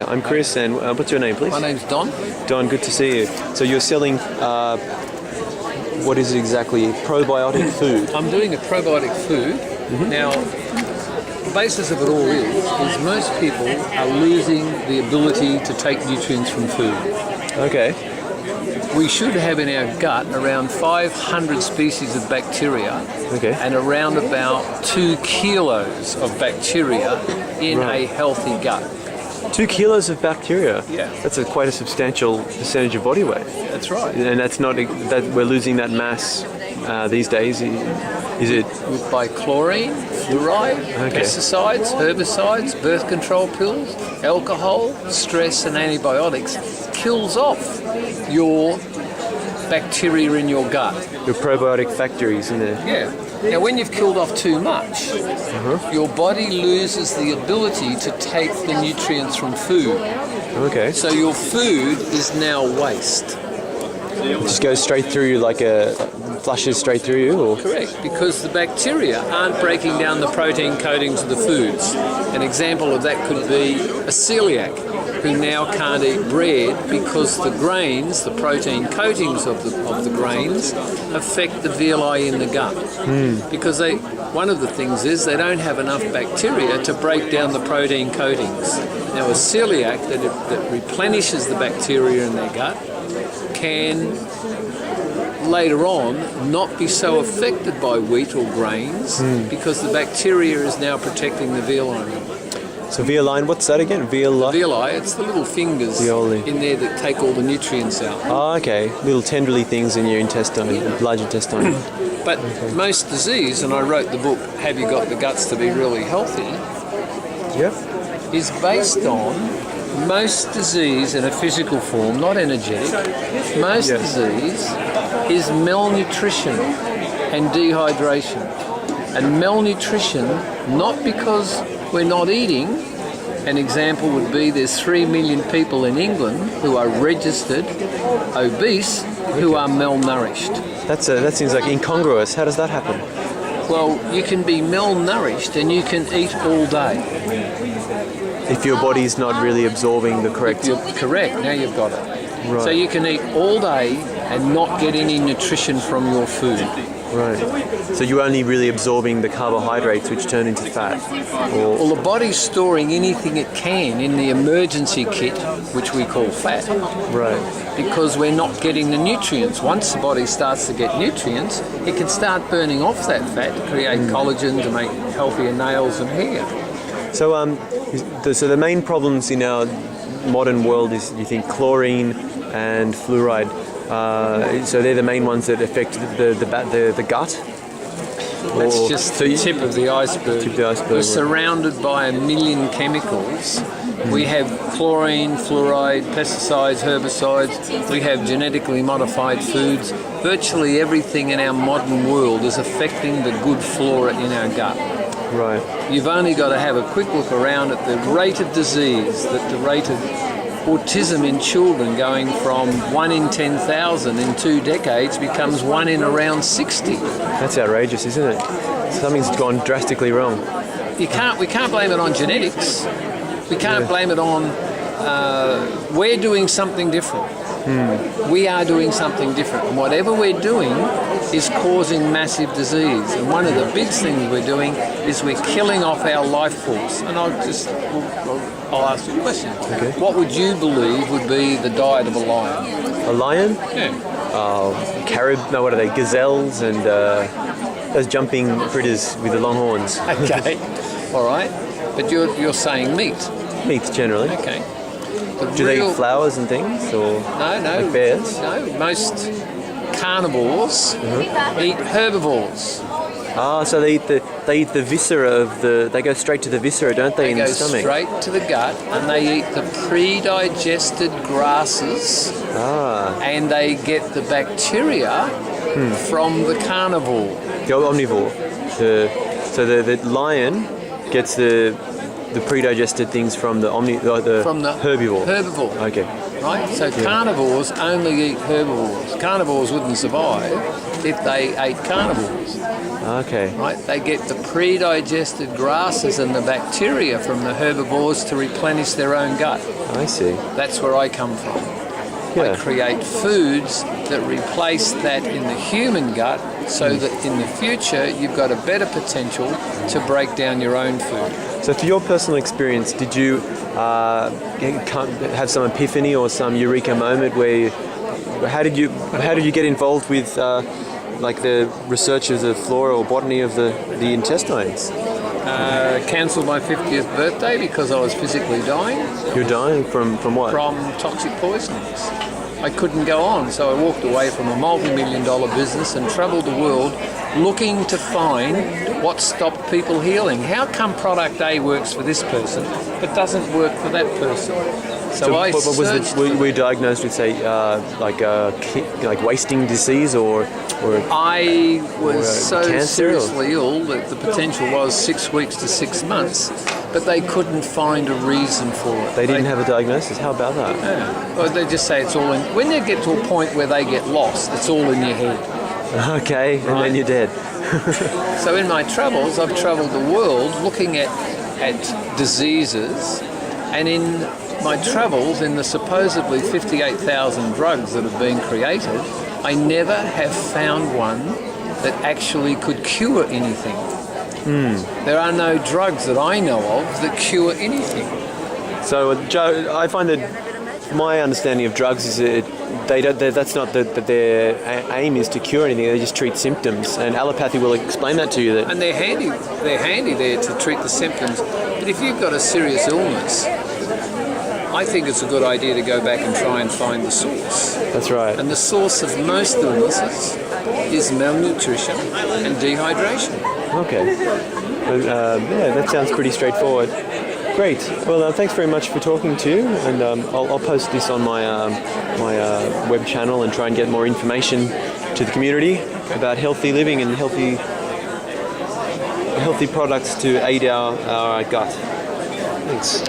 I'm Chris, and what's your name, please? My name's Don. Don, good to see you. So you're selling, what is it exactly? Probiotic food? I'm doing a probiotic food. Now, the basis of it all is most people are losing the ability to take nutrients from food. Okay. We should have in our gut around 500 species of bacteria and around about 2 kilos of bacteria in a healthy gut. 2 kilos of bacteria? Yeah. That's quite a substantial percentage of body weight. That's right. And that's not, that we're losing that mass these days. Is it? By chlorine, fluoride, pesticides, herbicides, birth control pills, alcohol, stress and antibiotics kills off your bacteria in your gut. Your probiotic factories in there. Yeah. Now when you've killed off too much, your body loses the ability to take the nutrients from food. Okay. So your food is now waste. It just goes straight through you like flushes straight through you? Or? Correct, because the bacteria aren't breaking down the protein coatings of the foods. An example of that could be a celiac who now can't eat bread because the grains, the protein coatings of the grains, affect the villi in the gut. Because one of the things is they don't have enough bacteria to break down the protein coatings. Now a celiac that replenishes the bacteria in their gut can later on not be so affected by wheat or grains because the bacteria is now protecting the villi. So villi, what's that again? Villi? Villi, it's the little fingers in there that take all the nutrients out. Oh, okay. Little tendrily things in your intestine, large intestine. But most disease, and I wrote the book, Have You Got the Guts to Be Really Healthy? Is based on most disease in a physical form, not energetic. Most disease is malnutrition and dehydration. And malnutrition, not because we're not eating. An example would be there's 3 million people in England who are registered obese who are malnourished. That seems like incongruous. How does that happen? Well, you can be malnourished and you can eat all day. If your body's not really absorbing the correct... Correct, now you've got it. Right. So you can eat all day and not get any nutrition from your food. Right. So you're only really absorbing the carbohydrates which turn into fat? Well, the body's storing anything it can in the emergency kit, which we call fat. Right. Because we're not getting the nutrients. Once the body starts to get nutrients, it can start burning off that fat to create collagen to make healthier nails and hair. So, so the main problems in our modern world is, you think, chlorine and fluoride. So they're the main ones that affect the gut? That's just the tip of the iceberg. Tip of the iceberg. We're surrounded by 1 million chemicals. We have chlorine, fluoride, pesticides, herbicides. We have genetically modified foods. Virtually everything in our modern world is affecting the good flora in our gut. Right. You've only got to have a quick look around at the rate of disease, the rate of autism in children going from 1 in 10,000 in 2 decades becomes 1 in around 60. That's outrageous, isn't it? Something's gone drastically wrong. We can't blame it on genetics. We can't blame it on we're doing something different. We are doing something different. And whatever we're doing is causing massive disease. And one of the big things we're doing is we're killing off our life force. And I'll ask you a question. Okay. What would you believe would be the diet of a lion? A lion? Yeah. Carib? No, what are they? Gazelles and those jumping critters with the long horns. Okay. All right. But you're saying meat. Meat generally. Okay. Do they eat flowers and things, or no, like bears? No, most carnivores eat herbivores. Ah, so they eat the viscera of the. They go straight to the viscera, don't they? In the stomach. They go straight to the gut, and they eat the pre-digested grasses. And they get the bacteria from the carnivore. The omnivore. So the lion gets the the pre-digested things from the herbivore. Herbivore. Okay. Right? So carnivores only eat herbivores. Carnivores wouldn't survive if they ate carnivores. Okay. Right? They get the pre-digested grasses and the bacteria from the herbivores to replenish their own gut. I see. That's where I come from. Yeah. I create foods that replace that in the human gut so that in the future you've got a better potential to break down your own food. So for your personal experience, did you have some epiphany or some eureka moment where how did you get involved with like the research of the flora or botany of the intestines? Cancelled my 50th birthday because I was physically dying. You're dying from what? From toxic poisonings. I couldn't go on, so I walked away from a multi-million-dollar business and travelled the world looking to find what stopped people healing. How come product A works for this person but doesn't work for that person? Were you diagnosed with, say, like wasting disease or I was so cancer seriously ill that the potential was 6 weeks to 6 months, but they couldn't find a reason for it. They didn't have a diagnosis? How about that? Yeah. Well, they just say it's all in... When they get to a point where they get lost, it's all in your head. Okay, and then you're dead. So in my travels, I've travelled the world looking at diseases, and in my travels, in the supposedly 58,000 drugs that have been created, I never have found one that actually could cure anything. There are no drugs that I know of that cure anything. So, Joe, I find that my understanding of drugs is that that's not that their aim is to cure anything. They just treat symptoms, and allopathy will explain that to you. And they're handy there to treat the symptoms. But if you've got a serious illness, I think it's a good idea to go back and try and find the source. That's right. And the source of most illnesses is malnutrition and dehydration. Okay. Yeah, that sounds pretty straightforward. Great. Well, thanks very much for talking to you, and I'll post this on my web channel and try and get more information to the community about healthy living and healthy products to aid our gut. Thanks.